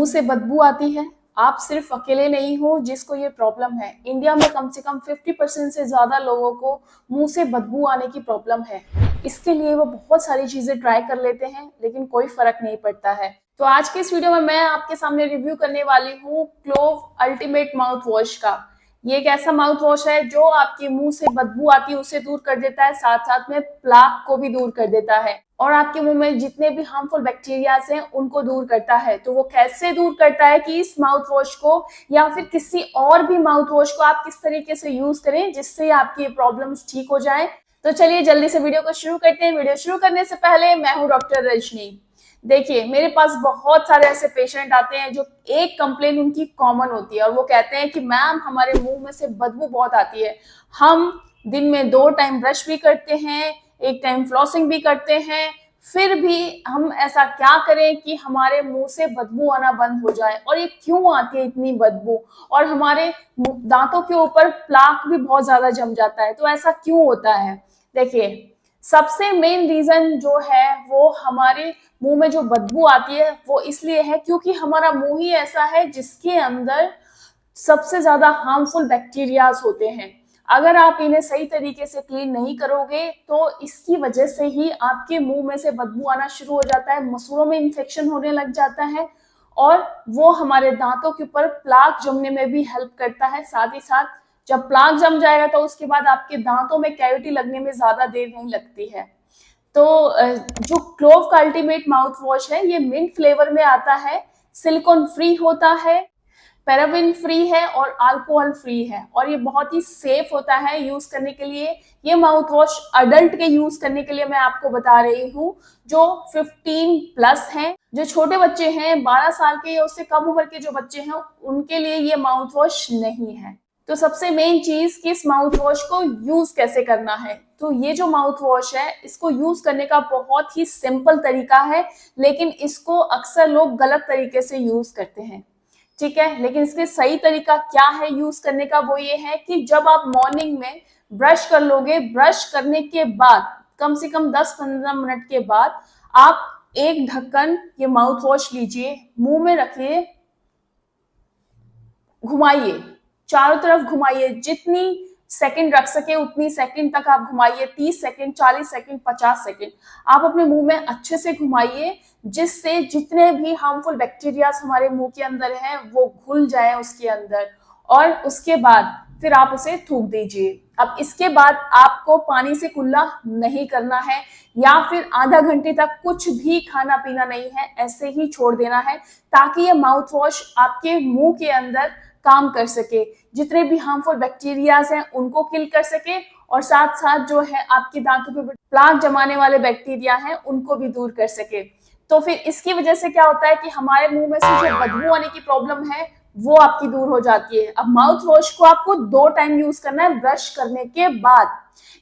मुंह से बदबू आती है। आप सिर्फ अकेले नहीं हो जिसको ये प्रॉब्लम है। इंडिया में कम से कम 50% से ज्यादा लोगों को मुंह से बदबू आने की प्रॉब्लम है। इसके लिए वो बहुत सारी चीजें ट्राई कर लेते हैं लेकिन कोई फर्क नहीं पड़ता है। तो आज के इस वीडियो में मैं आपके सामने रिव्यू करने वाली हूँ क्लोव अल्टीमेट माउथ वॉश का। ये एक ऐसा माउथ वॉश है जो आपके मुंह से बदबू आती है उसे दूर कर देता है, साथ साथ में प्लाक को भी दूर कर देता है और आपके मुंह में जितने भी हार्मफुल बैक्टीरियाज हैं उनको दूर करता है। तो वो कैसे दूर करता है कि इस माउथ वॉश को या फिर किसी और भी माउथ वॉश को आप किस तरीके से यूज करें जिससे आपकी प्रॉब्लम्स ठीक हो जाए। तो चलिए जल्दी से वीडियो को शुरू करते हैं। वीडियो शुरू करने से पहले मैं हूँ डॉक्टर रजनी। देखिए, मेरे पास बहुत सारे ऐसे पेशेंट आते हैं जो एक कंप्लेन उनकी कॉमन होती है और वो कहते हैं कि मैम हमारे मुंह में से बदबू बहुत आती है। हम दिन में 2 टाइम ब्रश भी करते हैं, 1 टाइम फ्लॉसिंग भी करते हैं, फिर भी हम ऐसा क्या करें कि हमारे मुंह से बदबू आना बंद हो जाए। और ये क्यों आती है इतनी बदबू, और हमारे दांतों के ऊपर प्लाक भी बहुत ज्यादा जम जाता है। तो ऐसा क्यों होता है? देखिए, सबसे मेन रीजन जो है वो हमारे मुंह में जो बदबू आती है वो इसलिए है क्योंकि हमारा मुंह ही ऐसा है जिसके अंदर सबसे ज्यादा हार्मफुल बैक्टीरियाज होते हैं। अगर आप इन्हें सही तरीके से क्लीन नहीं करोगे तो इसकी वजह से ही आपके मुंह में से बदबू आना शुरू हो जाता है, मसूड़ों में इन्फेक्शन होने लग जाता है और वो हमारे दांतों के ऊपर प्लाक जमने में भी हेल्प करता है। साथ ही साथ जब प्लाक जम जाएगा तो उसके बाद आपके दांतों में कैविटी लगने में ज्यादा देर नहीं लगती है। तो जो क्लोव का अल्टीमेट माउथ वॉश है ये मिंट फ्लेवर में आता है, सिलिकॉन फ्री होता है, पैराबिन फ्री है और अल्कोहल फ्री है और ये बहुत ही सेफ होता है यूज करने के लिए। ये माउथ वॉश अडल्ट के यूज करने के लिए मैं आपको बता रही हूँ जो 15 प्लस हैं। जो छोटे बच्चे हैं 12 साल के या उससे कम उम्र के जो बच्चे हैं उनके लिए ये माउथ वॉश नहीं है। तो सबसे मेन चीज कि इस माउथ वॉश को यूज कैसे करना है। तो ये जो माउथ वॉश है इसको यूज करने का बहुत ही सिंपल तरीका है, लेकिन इसको अक्सर लोग गलत तरीके से यूज करते हैं। ठीक है, लेकिन इसके सही तरीका क्या है यूज करने का, वो ये है कि जब आप मॉर्निंग में ब्रश कर लोगे, ब्रश करने के बाद कम से कम 10-15 मिनट के बाद आप एक ढक्कन ये माउथ वॉश लीजिए, मुंह में रखिए, घुमाइए, चारों तरफ घुमाइए, जितनी सेकंड रख सके उतनी सेकंड तक आप घुमाइए। 30 सेकंड, 40 सेकंड, 50 सेकंड आप अपने मुंह में अच्छे से घुमाइए जिससे जितने भी हार्मफुल बैक्टीरियाज हमारे मुंह के अंदर हैं वो घुल जाए उसके अंदर, और उसके बाद फिर आप उसे थूक दीजिए। अब इसके बाद आपको पानी से कुल्ला नहीं करना है या फिर आधा घंटे तक कुछ भी खाना पीना नहीं है, ऐसे ही छोड़ देना है ताकि ये माउथ वॉश आपके मुंह के अंदर काम कर सके, जितने भी हार्मफुल बैक्टीरियाज हैं उनको किल कर सके और साथ साथ जो है आपके दांतों पे प्लाक जमाने वाले बैक्टीरिया हैं उनको भी दूर कर सके। तो फिर इसकी वजह से क्या होता है कि हमारे मुंह में से जो बदबू आने की प्रॉब्लम है वो आपकी दूर हो जाती है। अब माउथ वॉश को आपको 2 टाइम यूज करना है ब्रश करने के बाद।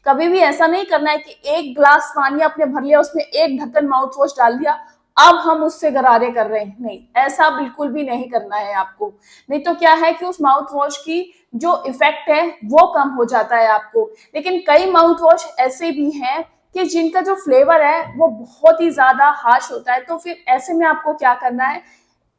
कभी भी ऐसा नहीं करना है कि 1 ग्लास पानी आपने भर लिया, उसमें 1 ढक्कन माउथ वॉश डाल दिया, अब हम उससे गरारे कर रहे हैं। नहीं, ऐसा बिल्कुल भी नहीं करना है आपको। नहीं तो क्या है कि उस माउथ वॉश की जो इफेक्ट है वो कम हो जाता है आपको। लेकिन कई माउथ वॉश ऐसे भी हैं कि जिनका जो फ्लेवर है वो बहुत ही ज्यादा हार्श होता है। तो फिर ऐसे में आपको क्या करना है,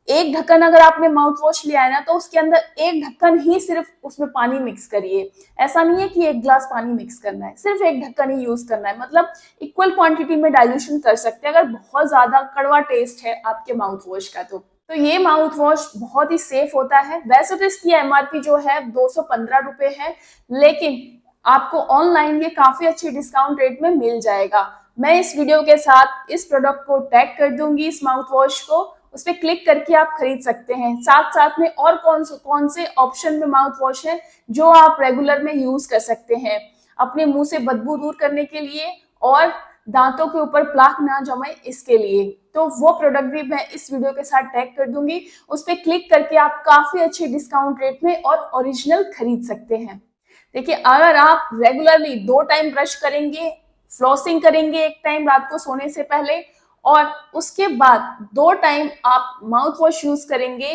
1 ढक्कन अगर आपने माउथ वॉश लिया है ना तो उसके अंदर 1 ढक्कन ही सिर्फ उसमें पानी मिक्स करिए। ऐसा नहीं है कि 1 ग्लास पानी मिक्स करना है, सिर्फ 1 ढक्कन ही यूज करना है। मतलब इक्वल क्वांटिटी में डाइल्यूशन कर सकते हैं अगर बहुत ज्यादा कड़वा टेस्ट है आपके माउथ वॉश का। तो ये माउथ वॉश बहुत ही सेफ होता है। वैसे तो इसकी एमआरपी जो है 215 रुपए है, लेकिन आपको ऑनलाइन ये काफी अच्छी डिस्काउंट रेट में मिल जाएगा। मैं इस वीडियो के साथ इस प्रोडक्ट को टैग कर दूंगी, इस माउथ वॉश को, उस पर क्लिक करके आप खरीद सकते हैं। साथ साथ में और कौन से ऑप्शन में माउथ वॉश है जो आप रेगुलर में यूज कर सकते हैं अपने मुंह से बदबू दूर करने के लिए और दांतों के ऊपर प्लाक ना जमे इसके लिए। तो वो प्रोडक्ट भी मैं इस वीडियो के साथ टैग कर दूंगी, उस पर क्लिक करके आप काफी अच्छे डिस्काउंट रेट में और ओरिजिनल खरीद सकते हैं। देखिए, अगर आप रेगुलरली 2 टाइम ब्रश करेंगे, फ्लॉसिंग करेंगे 1 टाइम रात को सोने से पहले और उसके बाद 2 टाइम आप माउथ वॉश यूज करेंगे,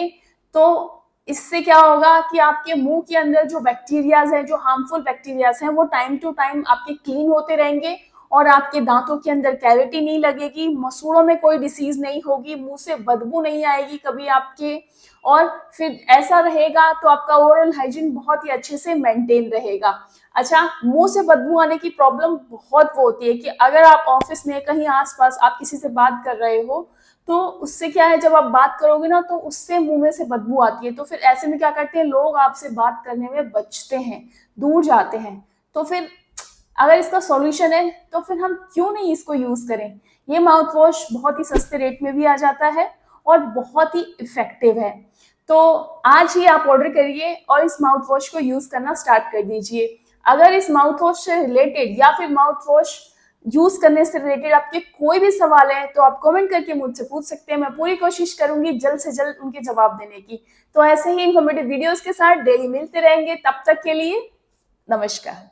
तो इससे क्या होगा कि आपके मुंह के अंदर जो बैक्टीरियाज हैं, जो हार्मफुल बैक्टीरियाज हैं, वो टाइम टू टाइम आपके क्लीन होते रहेंगे और आपके दांतों के अंदर कैविटी नहीं लगेगी, मसूड़ों में कोई डिसीज नहीं होगी, मुंह से बदबू नहीं आएगी कभी आपके, और फिर ऐसा रहेगा तो आपका ओरल हाइजीन बहुत ही अच्छे से मेंटेन रहेगा। अच्छा, मुंह से बदबू आने की प्रॉब्लम बहुत वो होती है कि अगर आप ऑफिस में कहीं आसपास आप किसी से बात कर रहे हो तो उससे क्या है, जब आप बात करोगे ना तो उससे मुंह में से बदबू आती है, तो फिर ऐसे में क्या करते हैं लोग, आपसे बात करने में बचते हैं, दूर जाते हैं। तो फिर अगर इसका सॉल्यूशन है तो फिर हम क्यों नहीं इसको यूज करें। ये माउथ वॉश बहुत ही सस्ते रेट में भी आ जाता है और बहुत ही इफेक्टिव है। तो आज ही आप ऑर्डर करिए और इस माउथ वॉश को यूज करना स्टार्ट कर दीजिए। अगर इस माउथ वॉश से रिलेटेड या फिर माउथ वॉश यूज करने से रिलेटेड आपके कोई भी सवाल है तो आप कमेंट करके मुझसे पूछ सकते हैं। मैं पूरी कोशिश करूंगी जल्द से जल्द उनके जवाब देने की। तो ऐसे ही इन्फॉर्मेटिव वीडियोस के साथ डेली मिलते रहेंगे। तब तक के लिए नमस्कार।